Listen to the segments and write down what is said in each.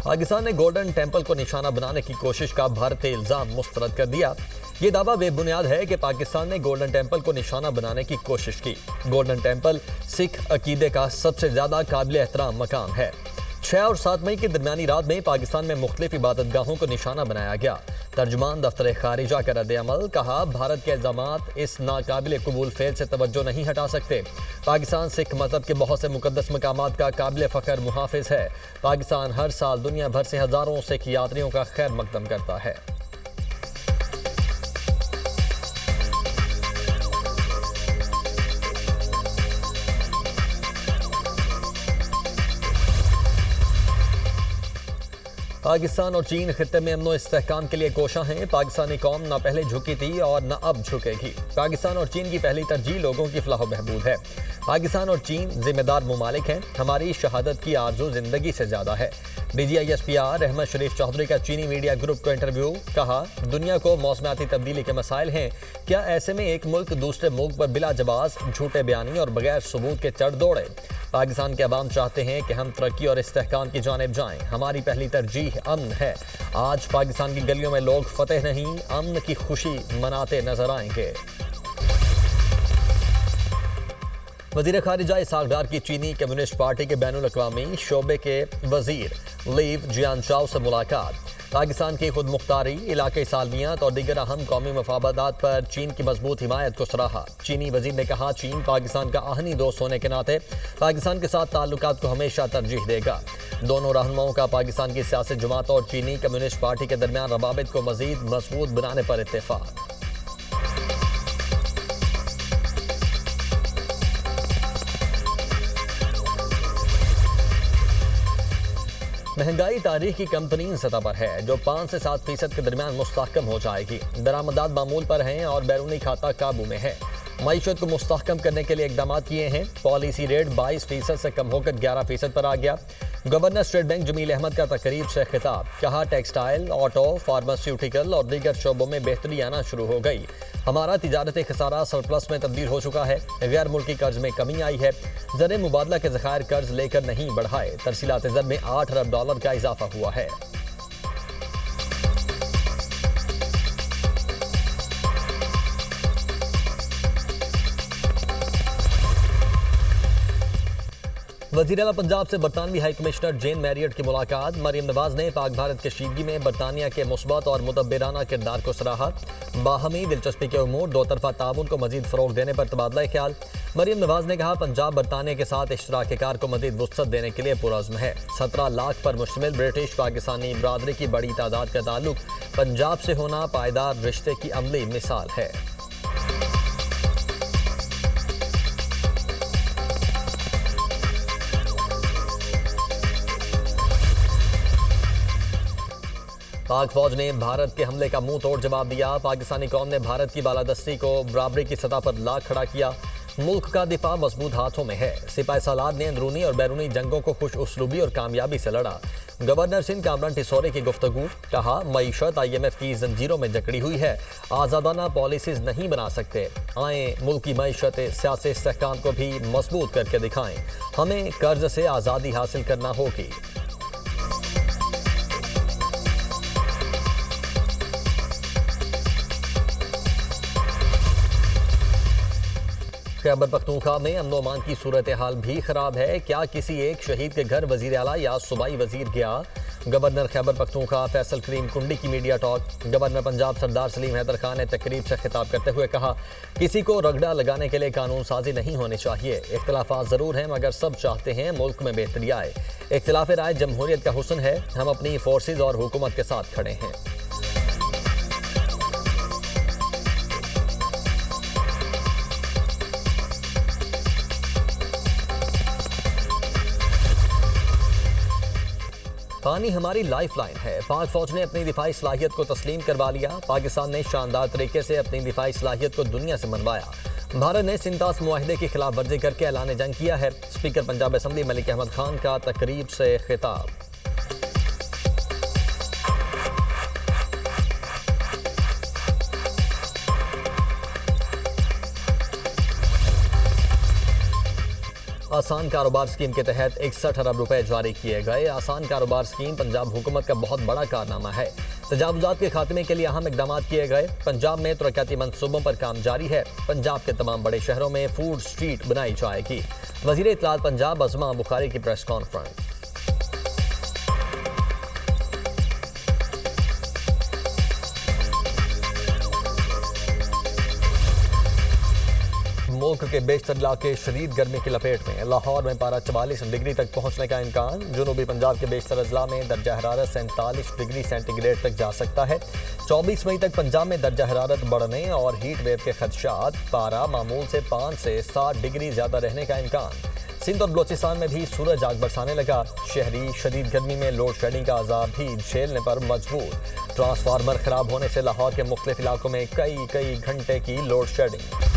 पाकिस्तान ने golden temple को निशाना बनाने की कोशिश का भारतीय इल्जाम मुस्तरद कर दिया। ये दावा बेबुनियाद है कि पाकिस्तान ने गोल्डन टेम्पल को निशाना बनाने की कोशिश की। गोल्डन टेम्पल सिख अकीदे का सबसे ज्यादा काबिल एहतराम मकाम है। 6 और 7 मई की दरमियानी रात में पाकिस्तान में मुख्तलिफ इबादतगाहों को निशाना बनाया गया। तर्जुमान दफ्तर खारिजा का रद्द-ए-अमल, कहा भारत के इल्जामात इस नाकाबिल कबूल फेल से तवज्जो नहीं हटा सकते। पाकिस्तान सिख मजहब के बहुत से मुकद्दस मकामात का काबिल फ़ख्र मुहाफिज है। पाकिस्तान हर साल दुनिया भर से हज़ारों सिख यात्रियों का खैर मकदम करता है। पाकिस्तान और चीन खित्ते में अमन इस्तेहकाम के लिए कोशा हैं। पाकिस्तानी कौम न पहले झुकी थी और न अब झुकेगी। पाकिस्तान और चीन की पहली तरजीह लोगों की फलाह बहबूद है। पाकिस्तान और चीन जिम्मेदार मुमालिक हैं। हमारी शहादत की आरजू जिंदगी से ज्यादा है। DGISPR अहमद शरीफ चौधरी का चीनी मीडिया ग्रुप को इंटरव्यू, कहा दुनिया को मौसमियाती तब्दीली के मसाइल हैं। क्या ऐसे में एक मुल्क दूसरे मुल्क पर बिला जवाज झूठे बयानी और बगैर सबूत के चढ़ दौड़े? पाकिस्तान के अवाम चाहते हैं कि हम तरक्की और इस्तेहकाम की जानिब जाएं। हमारी पहली तरजीह अमन है। आज पाकिस्तान की गलियों में लोग फतेह नहीं, अमन की खुशी मनाते नजर आएंगे। वज़ीर खारिजा इसहाक डार की चीनी कम्युनिस्ट पार्टी के बैनुल-अक़वामी शोबे के वजीर लीव जियानशाओ से मुलाकात। पाकिस्तान की खुद मुख्तारी, इलाके सालमियत और दीगर अहम कौमी मफादात पर चीन की मजबूत हिमायत को सराहा। चीनी वजीर ने कहा चीन पाकिस्तान का आहनी दोस्त होने के नाते पाकिस्तान के साथ ताल्लुकात को हमेशा तरजीह देगा। दोनों रहनुमाओं का पाकिस्तान की सियासी जमातों और चीनी कम्युनिस्ट पार्टी के दरमियान रवाबित को मजीद मजबूत बनाने पर इत्तेफाक। महंगाई तारीख की कम तरीन सतह पर है, जो 5 से 7% के दरमियान मुस्तहकम हो जाएगी। दरामदात मामूल पर हैं और बैरूनी खाता काबू में है। मईशत को मुस्तहकम करने के लिए इकदाम किए हैं। पॉलिसी रेट 22% से कम होकर 11% पर आ गया। Governor state bank Jamil Ahmad का तकरीब से खिताब, कहा टेक्सटाइल, ऑटो, फार्मास्यूटिकल और दीगर शोबों में बेहतरी आना शुरू हो गई। हमारा तिजारती खसारा सरप्लस में तब्दील हो चुका है। गैर मुल्की कर्ज में कमी आई है। ज़र मुबादला के ज़खायर कर्ज लेकर नहीं बढ़ाए। तरसीलात ज़र में $8 अरब का इजाफा हुआ है। वज़ीर आला पंजाब से बरतानवी हाई कमिश्नर जेन मैरियट की मुलाकात। मरियम नवाज ने पाक भारत कशीदगी में बरतानिया के मुस्बत और मुदब्बिराना किरदार को सराहा। बाहमी दिलचस्पी के उमूर दो तरफा ताउन को मजीद फ़रोग देने पर तबादला ख्याल। मरियम नवाज ने कहा पंजाब बरतानिया के साथ इश्तराक कार को मजीद वुसअत देने के लिए पुरअज़्म है। 17 लाख पर मुश्तमिल ब्रिटिश पाकिस्तानी बरादरी की बड़ी तादाद का ताल्लुक पंजाब से होना पायदार रिश्ते की अमली मिसाल है। पाक फौज ने भारत के हमले का मुंह तोड़ जवाब दिया। पाकिस्तानी कौम ने भारत की बालादस्ती को बराबरी की सतह पर ला खड़ा किया। मुल्क का दिफा मजबूत हाथों में है। सिपाही सालार ने अंदरूनी और बैरूनी जंगों को खुश उसलूबी और कामयाबी से लड़ा। गवर्नर सिंध कामरान टिसोरे की गुफ्तगू, कहा मईशत IMF की जंजीरों में जकड़ी हुई है। आज़ादाना पॉलिसीज नहीं बना सकते। आए मुल्क की मईशत सियासी इस्तेहकाम को भी मजबूत करके दिखाएं। हमें कर्ज से आज़ादी हासिल करना होगी। खैबर पख्तूनख्वा में अमन व अमान की सूरत हाल भी खराब है। क्या किसी एक शहीद के घर वजीर आला या सूबाई वजीर गया? गवर्नर खैबर पख्तूनख्वा फैसल करीम कुंडी की मीडिया टॉक। गवर्नर पंजाब सरदार सलीम हैदर खान ने तकरीब से खिताब करते हुए कहा किसी को रगड़ा लगाने के लिए कानून साजी नहीं होनी चाहिए। इख्तलाफात ज़रूर हैं मगर सब चाहते हैं मुल्क में बेहतरी आए। इख्तिलाफ राय जमहूरियत का हुस्न है। हम अपनी फोर्सेज और हुकूमत के साथ खड़े हैं। पानी हमारी लाइफलाइन है। पाक फौज ने अपनी दिफाई सलाहियत को तस्लीम करवा लिया। पाकिस्तान ने शानदार तरीके से अपनी दिफाई सलाहियत को दुनिया से मनवाया। भारत ने सिंतास मुआहिदे की खिलाफ वर्जी करके ऐलान जंग किया है। स्पीकर पंजाब असम्बली मलिक अहमद खान का तकरीब से खिताब। आसान कारोबार स्कीम के तहत 61 अरब रुपए जारी किए गए। आसान कारोबार स्कीम पंजाब हुकूमत का बहुत बड़ा कारनामा है। तजावुजात के खात्मे के लिए अहम इकदाम किए गए। पंजाब में तरक्याती मंसूबों पर काम जारी है। पंजाब के तमाम बड़े शहरों में फूड स्ट्रीट बनाई जाएगी। वज़ीर इत्तलात पंजाब अज़मा बुखारी की प्रेस कॉन्फ्रेंस। मुल्क के बेशतर इलाके शदीद गर्मी की लपेट में। लाहौर में पारा 44 डिग्री तक पहुंचने का इम्कान। जनूबी पंजाब के बेशतर अजला में दर्जा हरारत 47 डिग्री सेंटीग्रेड तक जा सकता है। 24 मई तक पंजाब में दर्जा हरारत बढ़ने और हीट वेव के खदशात। पारा मामूल से 5 से 7 डिग्री ज्यादा रहने का इम्कान। सिंध और बलोचिस्तान में भी सूरज आग बरसाने लगा। शहरी शदीद गर्मी में लोड शेडिंग का अजाब भी झेलने पर मजबूर। ट्रांसफार्मर खराब होने से लाहौर के मुख्तलिफ इलाकों में कई घंटे की लोड शेडिंग।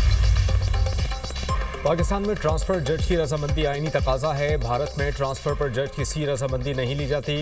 पाकिस्तान में ट्रांसफर जज की रजामंदी आईनी तकाजा है। भारत में ट्रांसफर पर जज की सी रजामंदी नहीं ली जाती।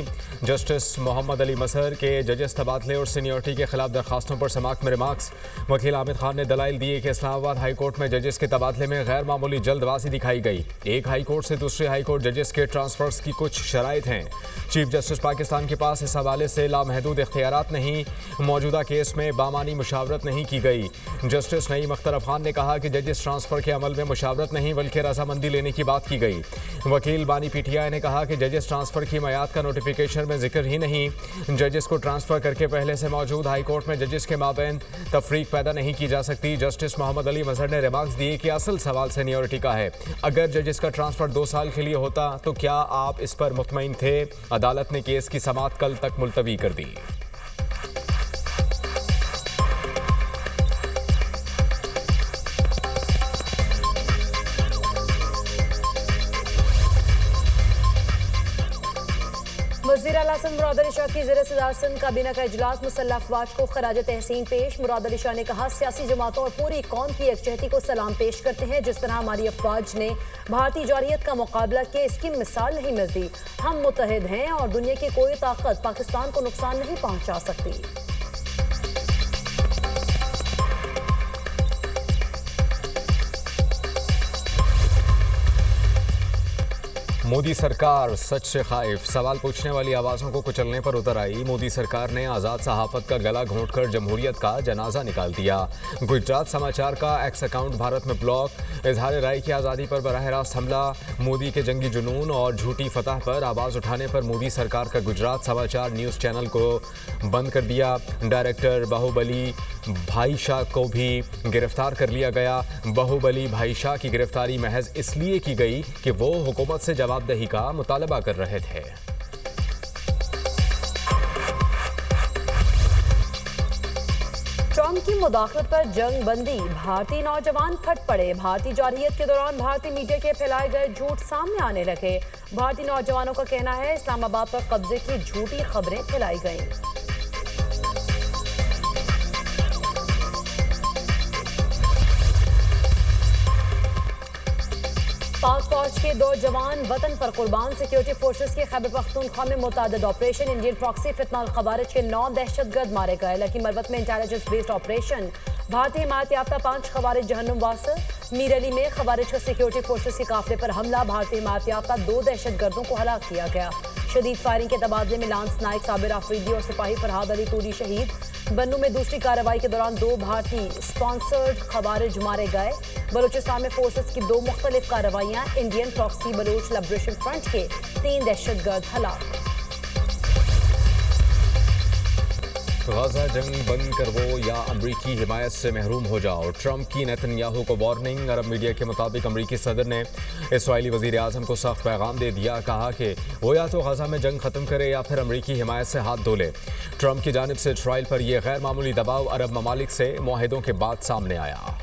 जस्टिस मोहम्मद अली मजहर के जजेस तबादले और सीनियरिटी के खिलाफ दरखास्तों पर समाअत में रिमार्क्स। वकील आमिद खान ने दलाइल दिए कि इस्लामाबाद हाई कोर्ट में जजेस के तबादले में गैर मामूली जल्दबाजी दिखाई गई। एक हाई कोर्ट से दूसरे हाई कोर्ट जजेस के ट्रांसफर्स की कुछ शराइत हैं। चीफ जस्टिस पाकिस्तान के पास इस हवाले से लामहदूद इख्तियारात नहीं। मौजूदा केस में बामानी मुशावरत नहीं की गई। जस्टिस नईम अख्तर अफगान ने कहा कि जजेस ट्रांसफर के अमल में मुशावरत नहीं बल्कि रजामंदी लेने की बात की गई। वकील बानी पीटीआई ने कहा कि जजेस ट्रांसफर की मियाद का नोटिफिकेशन में जिक्र ही नहीं। जजेस को ट्रांसफर करके पहले से मौजूद हाई कोर्ट में जजेस के माबैन तफरीक पैदा नहीं की जा सकती। जस्टिस मोहम्मद अली मजहर ने रिमार्क्स दिए कि असल सवाल सीनियरिटी का है। अगर जजेस का ट्रांसफर 2 साल के लिए होता तो क्या आप इस पर मुतमईन थे? अदालत ने केस की समाअत कल तक मुलतवी कर दी। वज़ीर आला सिंध मुराद अली शाह की ज़ेर सदारत सिंध काबीना का इजलास। मुसल्लह अफवाज को खराज तहसीन पेश। मुराद अली शाह ने कहा, सियासी जमातों और पूरी कौम की यकजहती को सलाम पेश करते हैं। जिस तरह हमारी अफवाज ने भारतीय जारियत का मुकाबला किया, इसकी मिसाल नहीं मिलती। हम मुत्तहिद हैं और दुनिया की कोई ताकत पाकिस्तान को नुकसान नहीं पहुंचा सकती। मोदी सरकार सच से खाइफ। सवाल पूछने वाली आवाज़ों को कुचलने पर उतर आई। मोदी सरकार ने आज़ाद सहाफ़त का गला घोंटकर जमहूरियत का जनाजा निकाल दिया। गुजरात समाचार का एक्स अकाउंट भारत में ब्लॉक। इजहार राय की आज़ादी पर बराह रास्त हमला। मोदी के जंगी जुनून और झूठी फतह पर आवाज़ उठाने पर मोदी सरकार का गुजरात समाचार न्यूज़ चैनल को बंद कर दिया। डायरेक्टर बाहुबली भाई शाह को भी गिरफ्तार कर लिया गया। बाहुबली भाई शाह की गिरफ्तारी महज इसलिए की गई कि वो हुकूमत से जवाबदेही का मुतालबा कर रहे थे। ट्रंप की मुदाखलत पर जंग बंदी। भारतीय नौजवान फट पड़े। भारतीय जारहियत के दौरान भारतीय मीडिया के फैलाए गए झूठ सामने आने लगे। भारतीय नौजवानों का कहना है इस्लामाबाद पर कब्जे की झूठी खबरें फैलाई गईं। पाक फौज के 2 जवान वतन पर कुर्बान। सिक्योरिटी फोर्सेस के खैबर पख्तूनख्वा में मुतादिद ऑपरेशन। इंडियन प्रॉक्सी फितना खवारिज के 9 दहशतगर्द मारे गए। लकी मरवत में इंटेलिजेंस बेस्ड ऑपरेशन। भारतीय हिमायत याफ्ता 5 खवारिज जहन्नुम वासिल। मीर अली में खवारिज का सिक्योरिटी फोर्सेस के काफिले पर हमला। भारतीय हिमायत याफ्ता 2 दहशतगर्दों को हलाक किया गया। शदीद फायरिंग के तबादले में लांस नायक साबिर आफरीदी और सिपाही फरहाद अली तूरी शहीद। बन्नू में दूसरी कार्रवाई के दौरान 2 भारतीय स्पॉन्सर्ड खवारिज मारे गए। बलूचिस्तान में फोर्सेस की 2 मुख्तलिफ कार्रवाइयां। Indian proxy Baloch liberation front के 3 दहशतगर्द हलाक। गाजा जंग बंद करवो या अमरीकी हिमायत से महरूम हो जाओ। ट्रंप की नेतन्याहू को वार्निंग। अरब मीडिया के मुताबिक अमरीकी सदर ने इसराइली वज़ीर आज़म को सख्त पैगाम दे दिया। कहा कि वो या तो गाजा में जंग ख़त्म करे या फिर अमरीकी हिमायत से हाथ धो ले। ट्रंप की जानिब से इसराइल पर यह गैर मामूली दबाव अरब ममालिक से मुआहिदों के बाद सामने आया।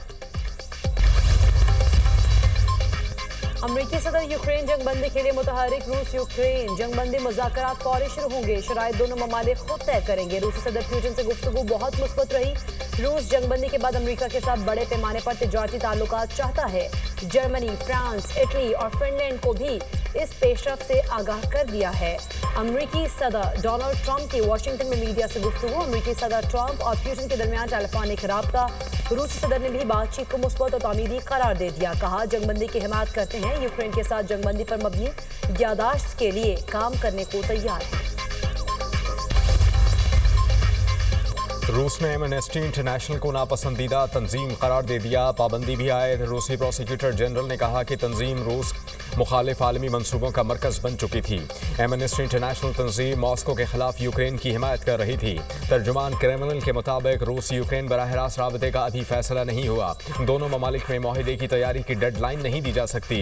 अमरीकी सदर यूक्रेन जंगबंदी के लिए मुतहरिक। रूस यूक्रेन जंगबंदी मुज़ाकरात फौरी शुरू होंगे। शराइत दोनों ममालिक खुद तय करेंगे। रूसी सदर पुतिन से गुफ्तगू बहुत मुस्बत रही। रूस जंगबंदी के बाद अमेरिका के साथ बड़े पैमाने पर तिजारती ताल्लुकात चाहता है। जर्मनी, फ्रांस, इटली और फिनलैंड को भी इस पेशरफ से आगाह कर दिया है। अमेरिकी सदर डोनाल्ड ट्रंप की वाशिंगटन में मीडिया से गुफ्तगू। अमेरिकी सदर ट्रंप और पुतिन के दरमियान टेलीफोनिक राब्ता। रूसी सदर ने भी बातचीत को मुस्बत और तामीरी करार दे दिया। कहा, जंगबंदी की हिमायत करते हैं, यूक्रेन के साथ जंगबंदी पर मबनी यादाश्त के लिए काम करने को तैयार है। रूस ने एमनेस्टी इंटरनेशनल को नापसंदीदा तंजीम करार दे दिया। पाबंदी भी आयद। रूसी प्रोसिक्यूटर जनरल ने कहा कि तंजीम रूस मुखालिफ आलमी मंसूबों का मरकज बन चुकी थी। एमनेस्टी इंटरनेशनल तंजीम मॉस्को के खिलाफ यूक्रेन की हिमायत कर रही थी। तर्जुमान क्रेमलिन के मुताबिक रूस यूक्रेन बराह रास्त राबते का अभी फैसला नहीं हुआ। दोनों ममालिक में माहिदे की तैयारी की डेडलाइन नहीं दी जा सकती।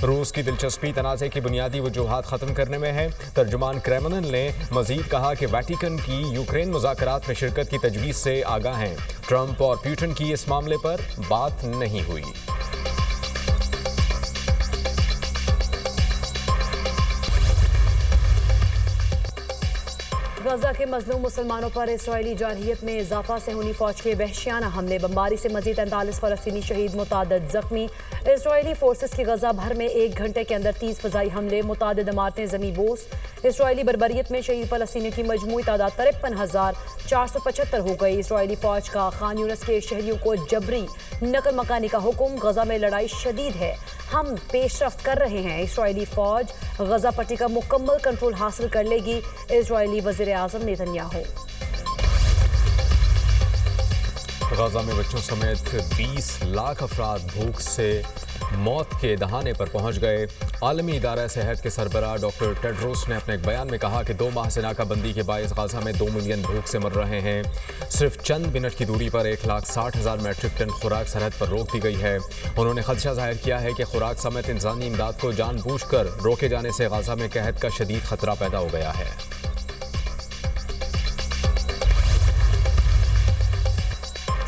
रूस की दिलचस्पी तनाज़े की बुनियादी वजूहात ख़त्म करने में है। तर्जुमान क्रेमलिन ने मजीद कहा कि वेटिकन की यूक्रेन मुज़ाकरात में शिरकत की तजवीज़ से आगाह हैं। ट्रंप और पुतिन की इस मामले पर बात नहीं हुई। गजा के मजलूम मुसलमानों पर इसराइली जारहियत में इजाफा से हुनी फौज के वहशियाना हमले। बमबारी से मजीद 43 फलस्तीनी शहीद, मुतादद जख्मी। इसराइली फोर्सेस की गजा भर में 1 घंटे के अंदर 30 फजाई हमले, मुतादद इमारतें जमी बोस। इसराइली बर्बरियत में शहीद फलस्तीनियों की मजमूई तादाद 53,475 हो गई। इसराइली फौज का खान यूनिस के शहरियों को जबरी नकल मकानी का हुक्म। गजा में लड़ाई शदीद है, हम पेशरफ्त कर रहे हैं। इसराइली फौज गजा पट्टी का मुकम्मल कंट्रोल हासिल कर लेगी। इसराइली वज़ीर आज़म नेतन्याहू। गजा में बच्चों समेत 20 लाख अफराद भूख से मौत के दहाने पर पहुंच गए। आलमी इदारा सेहत के सरबराह डॉक्टर टेड्रोस ने अपने एक बयान में कहा कि 2 माह से नाकाबंदी के बायस गजा में 2 मिलियन भूख से मर रहे हैं। सिर्फ चंद मिनट की दूरी पर 1,60,000 मैट्रिक टन खुराक सरहद पर रोक दी गई है। उन्होंने खदशा जाहिर किया है कि खुराक समेत इंसानी इमदाद को जानबूझकर रोके जाने से गजा में कहत का शदीद खतरा पैदा हो गया है।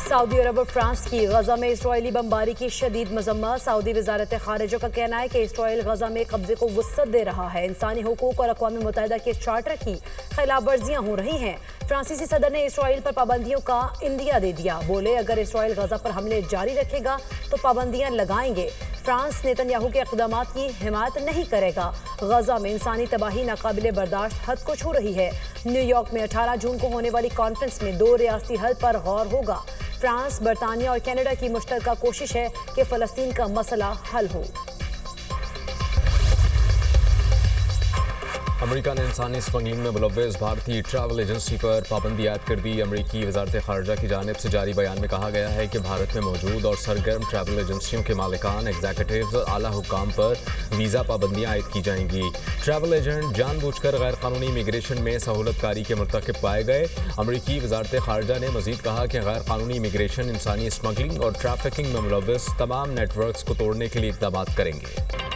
सऊदी अरब और फ्रांस की गजा में इसराइली बमबारी की शदीद मजम्मत। सऊदी वजारत खारिजा का कहना है कि इसराइल गजा में कब्जे को वुसअत दे रहा है। इंसानी हुकूक और अक़वाम मुत्तहिदा के चार्टर की खिलाफ वर्जियाँ हो रही हैं। फ्रांसीसी सदर ने इसराइल पर पाबंदियों का इंदिया दे दिया। बोले, अगर इसराइल गजा पर हमले जारी रखेगा तो पाबंदियाँ लगाएंगे। फ्रांस नेतन्याहू के इक़दामात की हिमायत नहीं करेगा। गजा में इंसानी तबाही नाकाबिले बर्दाश्त हद को छू रही है। न्यूयॉर्क में 18 जून को होने वाली कॉन्फ्रेंस में 2 रियासती हल पर गौर होगा। फ्रांस, बरतानिया और कनाडा की मुश्तरका कोशिश है कि फ़लस्तीन का मसला हल हो। अमेरिका ने इंसानी स्मगलिंग में मुलव्वस भारतीय ट्रैवल एजेंसी पर पाबंदी आयद कर दी। अमेरिकी वजारत खारजा की जानिब से जारी बयान में कहा गया है कि भारत में मौजूद और सरगर्म ट्रैवल एजेंसियों के मालिकान, एग्जीक्यूटिव्स और आला हुकाम पर वीज़ा पाबंदियाँ आयद की जाएंगी। ट्रैवल एजेंट जानबूझकर गैर कानूनी इमिग्रेशन में सहूलतकारी के मुर्तकिब पाए गए। अमेरिकी वजारत खारजा ने मजीद कहा कि गैर कानूनी इमिग्रेशन, इंसानी स्मगलिंग और ट्रैफिकिंग में मुलव्वस तमाम नेटवर्क्स को तोड़ने के लिए इक़दाम करेंगे।